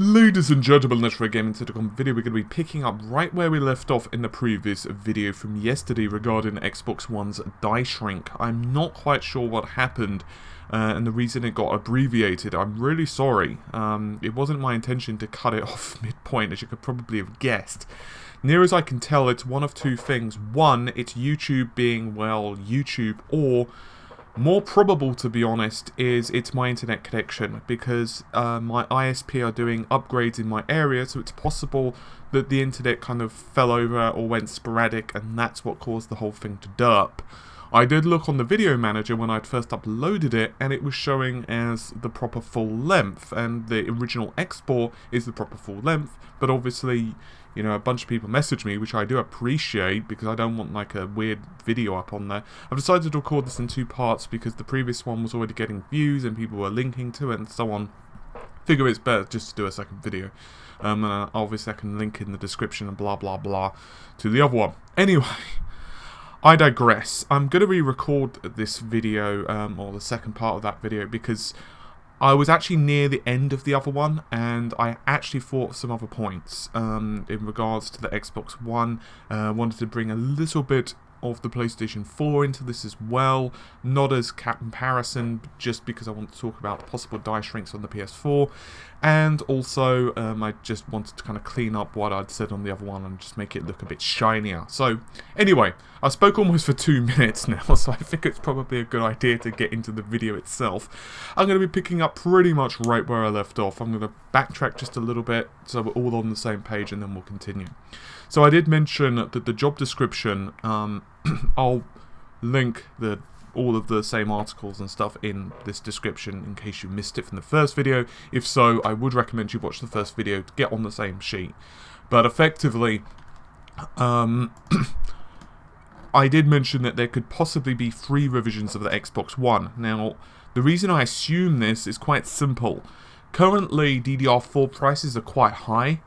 Ladies and gentlemen, let's Gaming Telecom video. We're going to be picking up right where we left off in the previous video from yesterday regarding Xbox One's die shrink. I'm not quite sure what happened and the reason it got abbreviated. I'm really sorry. It wasn't my intention to cut it off midpoint, as you could probably have guessed. Near as I can tell, it's one of two things. One, it's YouTube being, well, YouTube, or more probable, to be honest, is it's my internet connection, because my ISP are doing upgrades in my area, so it's possible that the internet kind of fell over or went sporadic, and that's what caused the whole thing to derp. I did look on the video manager when I'd first uploaded it, and it was showing as the proper full length, and the original export is the proper full length, but obviously, you know, a bunch of people messaged me, which I do appreciate, because I don't want like a weird video up on there. I've decided to record this in two parts because the previous one was already getting views and people were linking to it and so on. Figure it's better just to do a second video. And obviously I can link in the description and blah blah blah to the other one. Anyway, I digress. I'm going to re-record this video, or the second part of that video, because I was actually near the end of the other one, and I actually thought of some other points in regards to the Xbox One. Wanted to bring a little bit of the PlayStation 4 into this as well, not as comparison, just because I want to talk about possible die shrinks on the PS4, and also I just wanted to kind of clean up what I'd said on the other one and just make it look a bit shinier. So anyway, I spoke almost for 2 minutes now, so I think it's probably a good idea to get into the video itself. I'm going to be picking up pretty much right where I left off. I'm going to backtrack just a little bit so we're all on the same page, and then we'll continue. So I did mention that the job description, I'll link all of the same articles and stuff in this description in case you missed it from the first video. If so, I would recommend you watch the first video to get on the same sheet. But effectively, I did mention that there could possibly be 3 revisions of the Xbox One. Now, the reason I assume this is quite simple. Currently, DDR4 prices are quite high.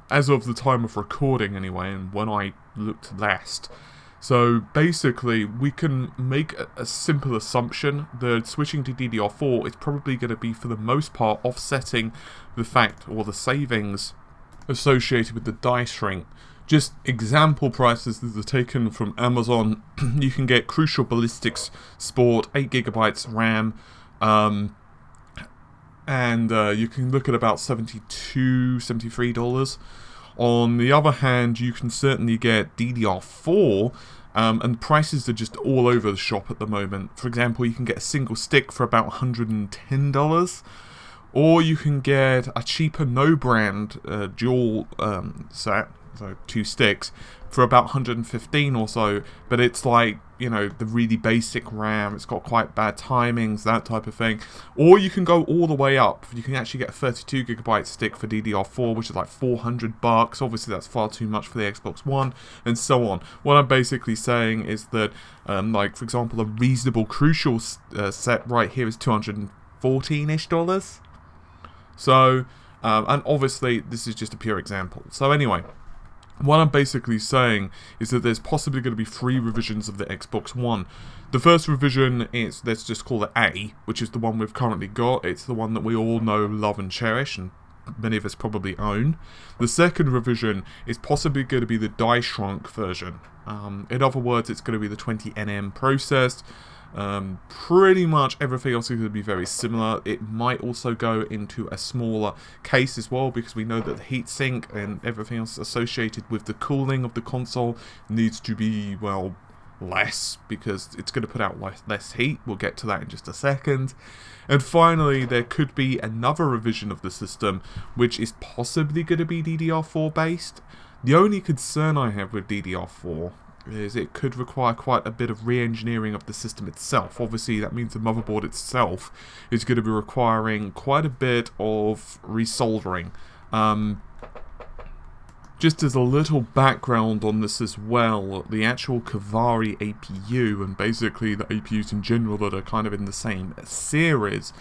As of the time of recording anyway, and when I looked last. So basically, we can make a simple assumption that switching to DDR4 is probably going to be, for the most part, offsetting the fact, or the savings associated with the die shrink. Just example prices that are taken from Amazon. You can get Crucial Ballistics Sport, 8GB RAM, and you can look at about $72, $73. On the other hand, you can certainly get DDR4, and prices are just all over the shop at the moment. For example, you can get a single stick for about $110, or you can get a cheaper no-brand dual set, so 2 sticks, for about $115 or so, but it's like, you know, the really basic RAM, it's got quite bad timings, that type of thing. Or you can go all the way up. You can actually get a 32GB stick for DDR4, which is like $400. Obviously that's far too much for the Xbox One, and so on. What I'm basically saying is that, like, for example, a reasonable Crucial set right here is $214-ish. So, and obviously this is just a pure example. So anyway, what I'm basically saying is that there's possibly going to be 3 revisions of the Xbox One. The first revision is, let's just call it A, which is the one we've currently got. It's the one that we all know, love and cherish, and many of us probably own. The second revision is possibly going to be the die shrunk version. In other words, it's going to be the 20nm processed. Pretty much everything else is going to be very similar. It might also go into a smaller case as well, because we know that the heatsink and everything else associated with the cooling of the console needs to be, well, less, because it's going to put out less heat. We'll get to that in just a second. And finally, there could be another revision of the system, which is possibly going to be DDR4 based. The only concern I have with DDR4 is it could require quite a bit of re-engineering of the system itself. Obviously, that means the motherboard itself is going to be requiring quite a bit of resoldering. Just as a little background on this as well, the actual Kavari APU, and basically the APUs in general that are kind of in the same series,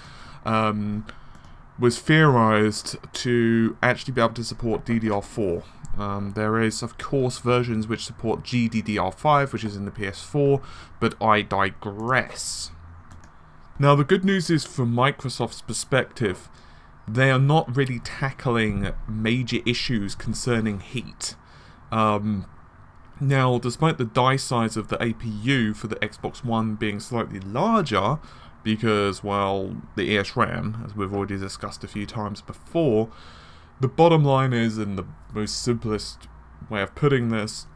was theorized to actually be able to support DDR4. There is, of course, versions which support GDDR5, which is in the PS4, but I digress. Now, the good news is, from Microsoft's perspective, they are not really tackling major issues concerning heat. Now, despite the die size of the APU for the Xbox One being slightly larger, because, well, the ES RAM, as we've already discussed a few times before, the bottom line is, in the most simplest way of putting this,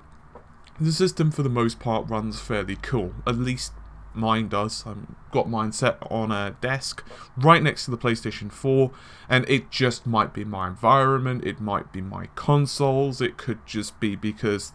the system for the most part runs fairly cool. At least mine does. I've got mine set on a desk right next to the PlayStation 4, and it just might be my environment, it might be my consoles, it could just be because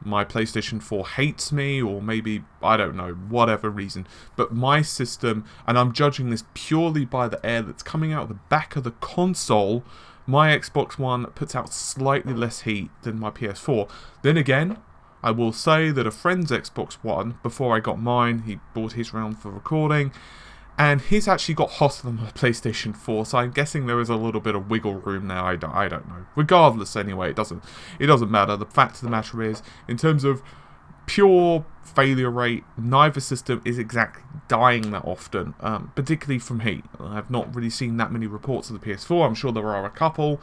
my PlayStation 4 hates me, or maybe, I don't know, whatever reason. But my system, and I'm judging this purely by the air that's coming out of the back of the console, my Xbox One puts out slightly less heat than my PS4. Then again, I will say that a friend's Xbox One, before I got mine, he brought his round for recording, and he's actually got hotter than my PlayStation 4, so I'm guessing there is a little bit of wiggle room there. I don't know. Regardless, anyway, it doesn't matter. The fact of the matter is, in terms of pure failure rate, neither system is exactly dying that often, particularly from heat. I've not really seen that many reports of the PS4. I'm sure there are a couple,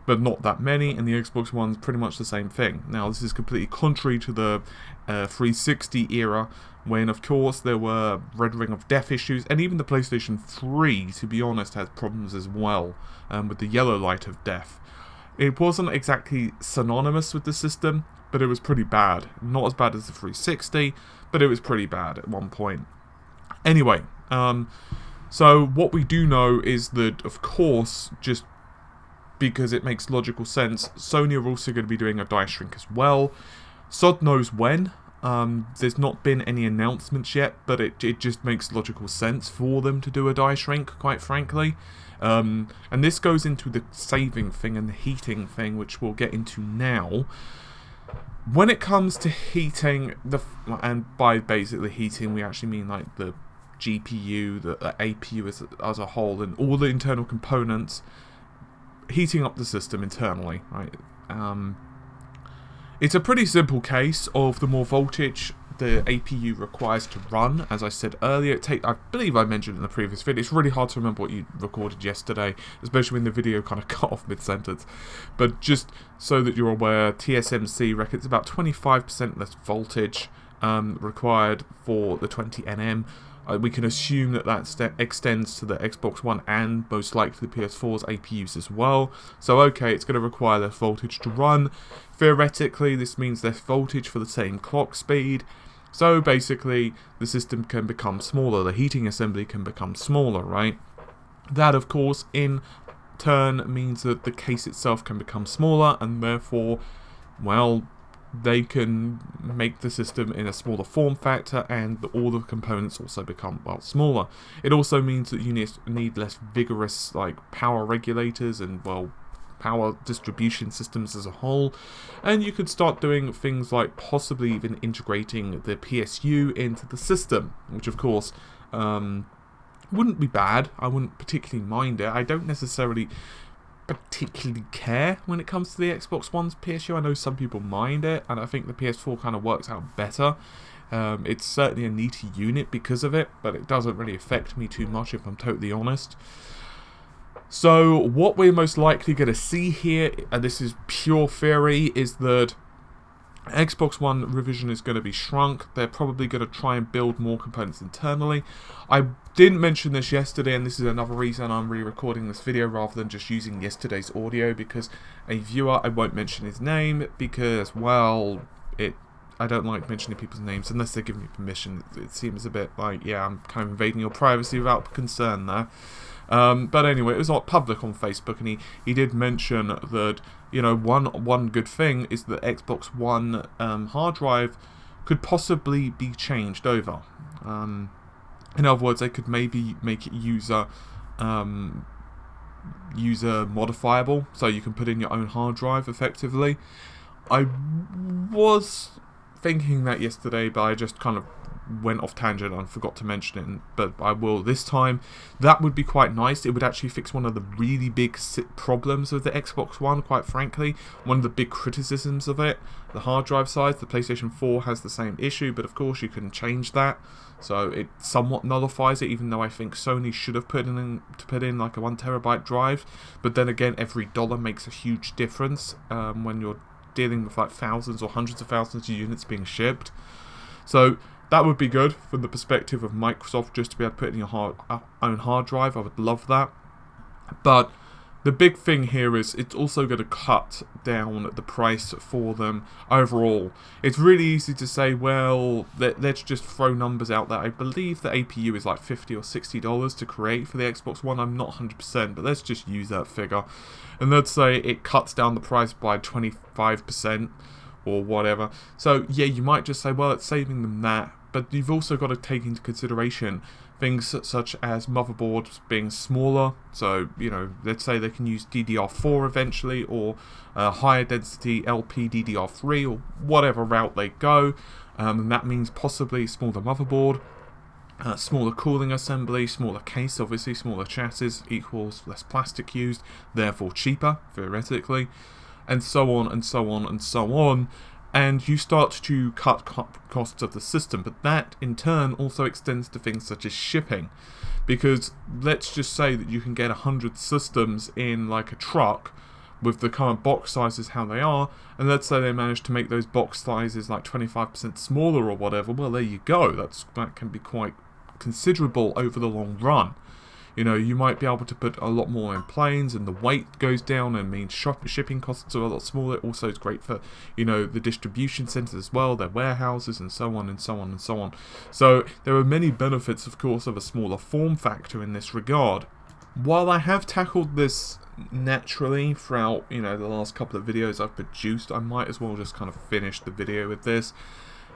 but not that many, and the Xbox One's pretty much the same thing. Now, this is completely contrary to the 360 era, when, of course, there were Red Ring of Death issues, and even the PlayStation 3, to be honest, has problems as well, with the yellow light of death. It wasn't exactly synonymous with the system, but it was pretty bad. Not as bad as the 360, but it was pretty bad at one point. Anyway, so what we do know is that, of course, just because it makes logical sense, Sony are also going to be doing a die shrink as well. Sod knows when. There's not been any announcements yet, but it just makes logical sense for them to do a die shrink, quite frankly. And this goes into the saving thing and the heating thing, which we'll get into now. When it comes to heating, and by basically heating, we actually mean like the GPU, the APU as a whole, and all the internal components, heating up the system internally, right? It's a pretty simple case of the more voltage the APU requires to run. As I said earlier, I believe I mentioned in the previous video, it's really hard to remember what you recorded yesterday, especially when the video kind of cut off mid-sentence. But just so that you're aware, TSMC reckons about 25% less voltage required for the 20nm. We can assume that extends to the Xbox One and most likely the PS4's APUs as well. So okay, it's going to require less voltage to run. Theoretically, this means less voltage for the same clock speed. So basically, the system can become smaller. The heating assembly can become smaller, right? That, of course, in turn means that the case itself can become smaller, and therefore, well, they can make the system in a smaller form factor, and all the components also become, well, smaller. It also means that you need less vigorous, like, power regulators and, well, power distribution systems as a whole, and you could start doing things like possibly even integrating the PSU into the system, which of course wouldn't be bad. I wouldn't particularly mind it. I don't necessarily particularly care when it comes to the Xbox One's PSU. I know some people mind it, and I think the PS4 kind of works out better. It's certainly a neater unit because of it, but it doesn't really affect me too much if I'm totally honest. So what we're most likely going to see here, and this is pure theory, is that Xbox One revision is going to be shrunk. They're probably going to try and build more components internally. I didn't mention this yesterday, and this is another reason I'm re-recording this video rather than just using yesterday's audio, because a viewer, I won't mention his name because, well, I don't like mentioning people's names unless they give me permission. It seems a bit like, yeah, I'm kind of invading your privacy without concern there. But anyway, it was public on Facebook, and he did mention that, you know, one good thing is that Xbox One hard drive could possibly be changed over. In other words, they could maybe make it user modifiable, so you can put in your own hard drive effectively. I was thinking that yesterday, but I just kind of went off tangent and forgot to mention it, but I will this time. That would be quite nice. It would actually fix one of the really big problems of the Xbox One, quite frankly. One of the big criticisms of it, the hard drive size. The PlayStation 4 has the same issue, but of course you can change that. So it somewhat nullifies it, even though I think Sony should have put in like a 1 terabyte drive. But then again, every dollar makes a huge difference when you're dealing with like thousands or hundreds of thousands of units being shipped. So that would be good from the perspective of Microsoft, just to be able to put in your own hard drive. I would love that. But the big thing here is it's also going to cut down the price for them overall. It's really easy to say, well, let's just throw numbers out there. I believe the APU is like $50 or $60 to create for the Xbox One. I'm not 100%, but let's just use that figure. And let's say it cuts down the price by 25%. Or whatever. So yeah, you might just say, well, it's saving them that, but you've also got to take into consideration things such as motherboards being smaller. So, you know, let's say they can use DDR4 eventually, or higher density LP DDR3, or whatever route they go. And that means possibly smaller motherboard, smaller cooling assembly, smaller case, obviously smaller chassis equals less plastic used, therefore cheaper, theoretically. And so on and so on and so on, and you start to cut costs of the system. But that in turn also extends to things such as shipping, because let's just say that you can get 100 systems in like a truck with the current box sizes how they are, and let's say they manage to make those box sizes like 25% smaller or whatever. Well, there you go. That can be quite considerable over the long run. You know, you might be able to put a lot more in planes, and the weight goes down, and means shipping costs are a lot smaller. Also, it's great for, you know, the distribution centers as well, their warehouses, and so on and so on and so on. So there are many benefits, of course, of a smaller form factor in this regard. While I have tackled this naturally throughout, you know, the last couple of videos I've produced, I might as well just kind of finish the video with this.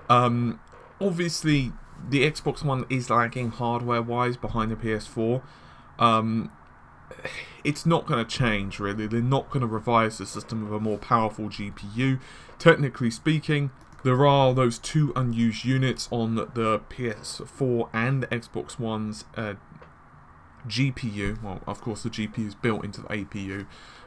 Obviously, the Xbox One is lagging hardware-wise behind the PS4. It's not going to change, really. They're not going to revise the system with a more powerful GPU. Technically speaking, there are those 2 unused units on the PS4 and the Xbox One's GPU. Well, of course, the GPU is built into the APU,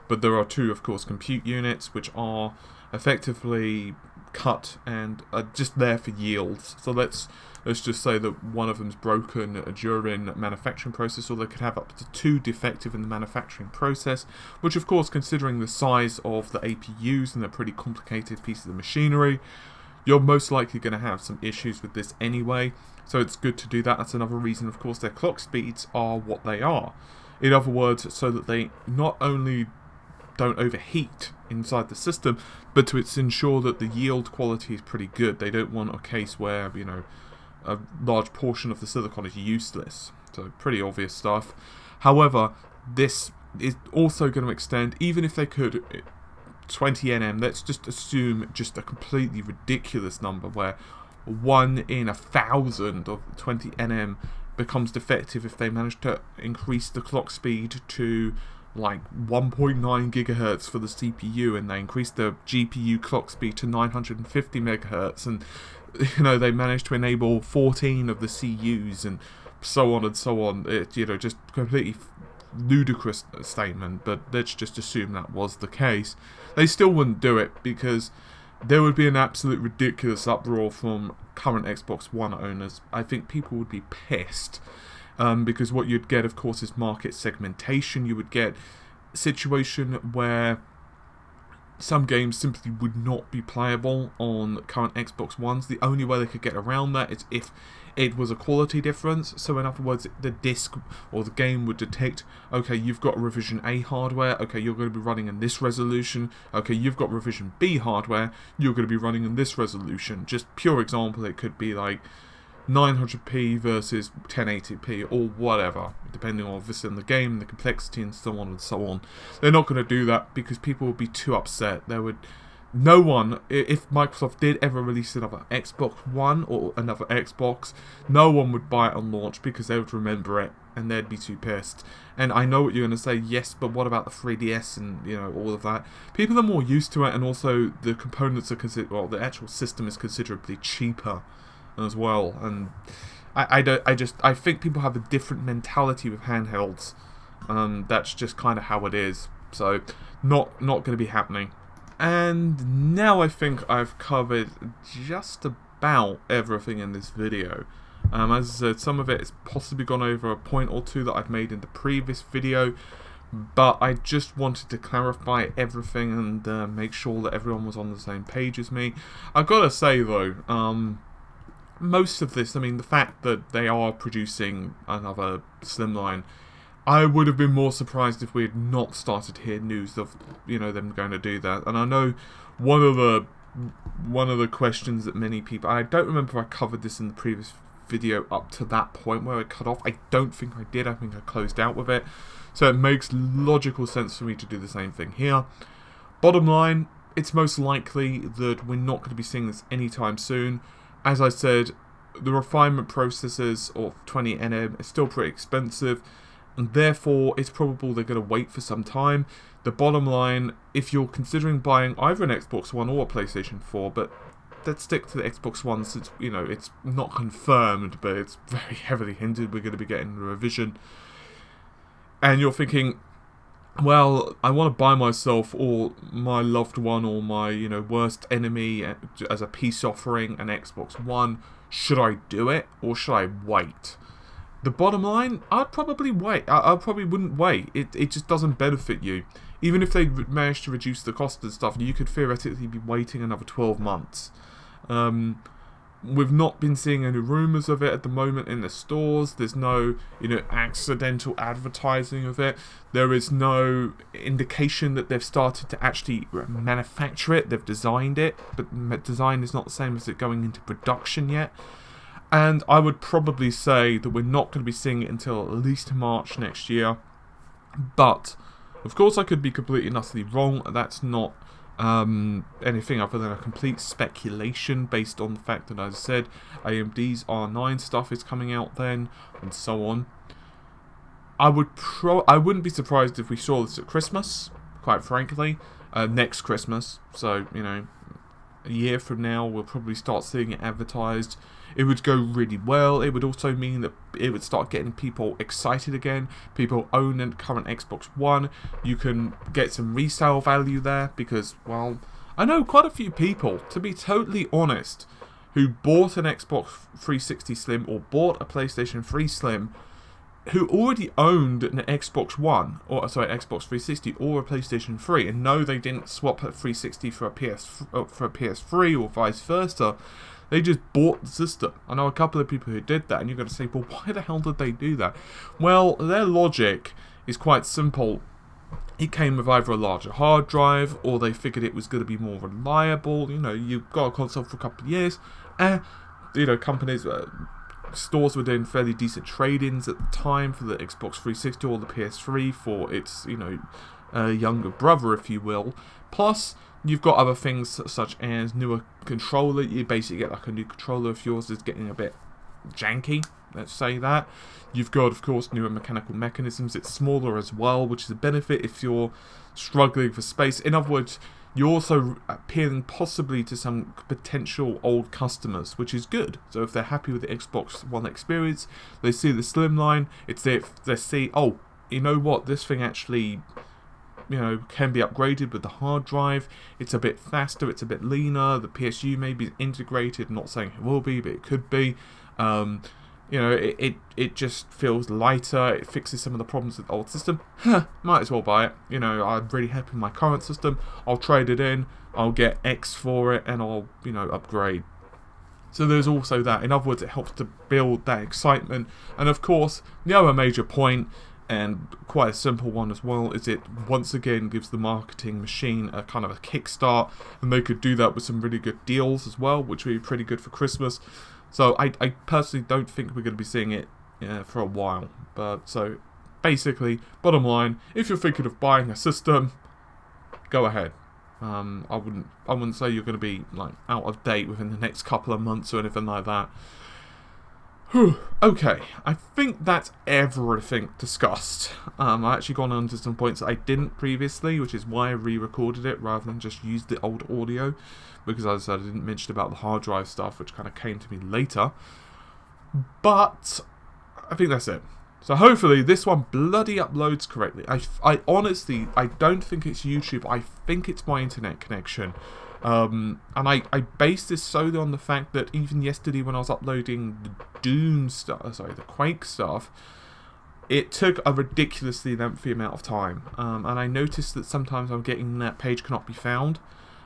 but there are 2, of course, compute units, which are effectively cut and are just there for yields. So let's just say that one of them's broken during manufacturing process, or they could have up to 2 defective in the manufacturing process, which of course, considering the size of the APUs and the pretty complicated pieces of machinery, you're most likely going to have some issues with this anyway. So it's good to do that. That's another reason, of course, their clock speeds are what they are. In other words, so that they not only don't overheat inside the system, but to ensure that the yield quality is pretty good. They don't want a case where, you know, a large portion of the silicon is useless. So pretty obvious stuff. However, this is also going to extend, even if they could, 20 nm, let's just assume just a completely ridiculous number where 1 in 1,000 of 20 nm becomes defective if they manage to increase the clock speed to like 1.9 gigahertz for the CPU, and they increase the GPU clock speed to 950 megahertz, and you know, they managed to enable 14 of the CUs, and so on and so on. It, you know, just completely ludicrous statement, but let's just assume that was the case. They still wouldn't do it, because there would be an absolute ridiculous uproar from current Xbox One owners. I think people would be pissed, because what you'd get, of course, is market segmentation. You would get a situation where some games simply would not be playable on current Xbox Ones. The only way they could get around that is if it was a quality difference. So in other words, the disc or the game would detect, okay, you've got revision A hardware, okay, you're going to be running in this resolution, okay, you've got revision B hardware, you're going to be running in this resolution. Just pure example, it could be like 900p versus 1080p or whatever, depending on obviously on the game, the complexity, and so on and so on. They're not going to do that because people would be too upset. No one, if Microsoft did ever release another Xbox One or another Xbox, no one would buy it on launch because they would remember it and they'd be too pissed. And I know what you're going to say, yes, but what about the 3DS and, you know, all of that? People are more used to it, and also the components are the actual system is considerably cheaper as well. And I think people have a different mentality with handhelds. That's just kind of how it is. So not going to be happening. And now I think I've covered just about everything in this video. As I said, some of it has possibly gone over a point or two that I've made in the previous video, but I just wanted to clarify everything and make sure that everyone was on the same page as me. I've got to say though, most of this, I mean, the fact that they are producing another slimline, I would have been more surprised if we had not started to hear news of, you know, them going to do that. And I know one of the questions that many people, I don't remember if I covered this in the previous video up to that point where it cut off. I don't think I did. I think I closed out with it. So it makes logical sense for me to do the same thing here. Bottom line, it's most likely that we're not going to be seeing this anytime soon. As I said, the refinement processes of 20nm is still pretty expensive, and therefore it's probable they're going to wait for some time. The bottom line, if you're considering buying either an Xbox One or a PlayStation 4, but let's stick to the Xbox One since, you know, it's not confirmed, but it's very heavily hinted we're going to be getting a revision. And you're thinking, well, I want to buy myself or my loved one or my, you know, worst enemy as a peace offering, an Xbox One. Should I do it or should I wait? The bottom line, I'd probably wait. I probably wouldn't wait. It just doesn't benefit you. Even if they manage to reduce the cost and stuff, you could theoretically be waiting another 12 months. We've not been seeing any rumours of it at the moment in the stores. There's no, you know, accidental advertising of it. There is no indication that they've started to actually manufacture it. They've designed it, but design is not the same as it going into production yet. And I would probably say that we're not going to be seeing it until at least March next year. But, of course, I could be completely and utterly wrong. That's not anything other than a complete speculation based on the fact that, as I said, AMD's R9 stuff is coming out then, and so on. I wouldn't be surprised if we saw this at Christmas, quite frankly, next Christmas. So, you know, a year from now, we'll probably start seeing it advertised. It would go really well. It would also mean that it would start getting people excited again. People own a current Xbox One. You can get some resale value there because, well, I know quite a few people, to be totally honest, who bought an Xbox 360 Slim or bought a PlayStation 3 Slim, who already owned an Xbox One, or sorry, Xbox 360 or a PlayStation 3, and no, they didn't swap a 360 for a PS3 or vice versa. They just bought the system. I know a couple of people who did that, and you're going to say, well, why the hell did they do that? Well, their logic is quite simple. It came with either a larger hard drive, or they figured it was going to be more reliable. You know, you've got a console for a couple of years. You know, companies, stores were doing fairly decent trade-ins at the time for the Xbox 360 or the PS3 for its, you know, younger brother, if you will. Plus, you've got other things such as newer controller. You basically get like a new controller if yours is getting a bit janky, let's say that. You've got, of course, newer mechanical mechanisms. It's smaller as well, which is a benefit if you're struggling for space. In other words, you're also appealing possibly to some potential old customers, which is good. So if they're happy with the Xbox One experience, they see the slimline, it's if they see, oh, you know what, this thing actually, you know, can be upgraded with the hard drive. It's a bit faster, it's a bit leaner. The PSU may be integrated, not saying it will be, but it could be. You know, it just feels lighter. It fixes some of the problems with the old system. Might as well buy it. You know, I'm really happy with my current system. I'll trade it in. I'll get X for it, and I'll, you know, upgrade. So there's also that. In other words, it helps to build that excitement. And of course, the other major point, and quite a simple one as well, is it once again gives the marketing machine a kind of a kickstart, and they could do that with some really good deals as well, which would be pretty good for Christmas. So I personally don't think we're going to be seeing it for a while. But so basically, bottom line, if you're thinking of buying a system, go ahead. I wouldn't say you're going to be like out of date within the next couple of months or anything like that. Okay, I think that's everything discussed. I've actually gone on to some points that I didn't previously, which is why I re-recorded it rather than just use the old audio. because as I said, I didn't mention about the hard drive stuff, which kind of came to me later. But I think that's it. So hopefully this one bloody uploads correctly. I honestly, I don't think it's YouTube. I think it's my internet connection. And I base this solely on the fact that even yesterday when I was uploading the Doom stuff, sorry, the Quake stuff, it took a ridiculously lengthy amount of time. And I noticed that sometimes I'm getting that page cannot be found.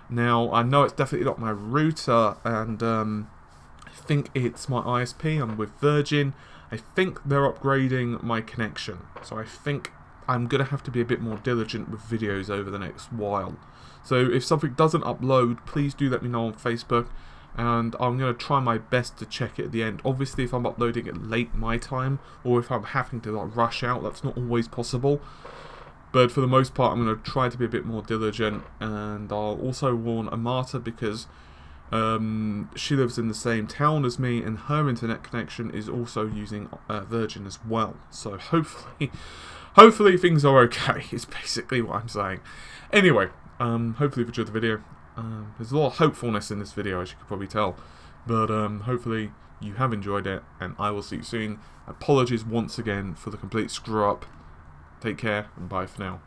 Now, I know it's definitely not my router, and I think it's my ISP. I'm with Virgin. I think they're upgrading my connection. So I think I'm going to have to be a bit more diligent with videos over the next while. So if something doesn't upload, please do let me know on Facebook, and I'm going to try my best to check it at the end. Obviously, if I'm uploading it late my time, or if I'm having to like rush out, that's not always possible. But for the most part, I'm going to try to be a bit more diligent, and I'll also warn Amata because she lives in the same town as me, and her internet connection is also using Virgin as well. So hopefully things are okay, is basically what I'm saying. Anyway, hopefully you've enjoyed the video. There's a lot of hopefulness in this video, as you can probably tell. But hopefully you have enjoyed it, and I will see you soon. Apologies once again for the complete screw up. Take care, and bye for now.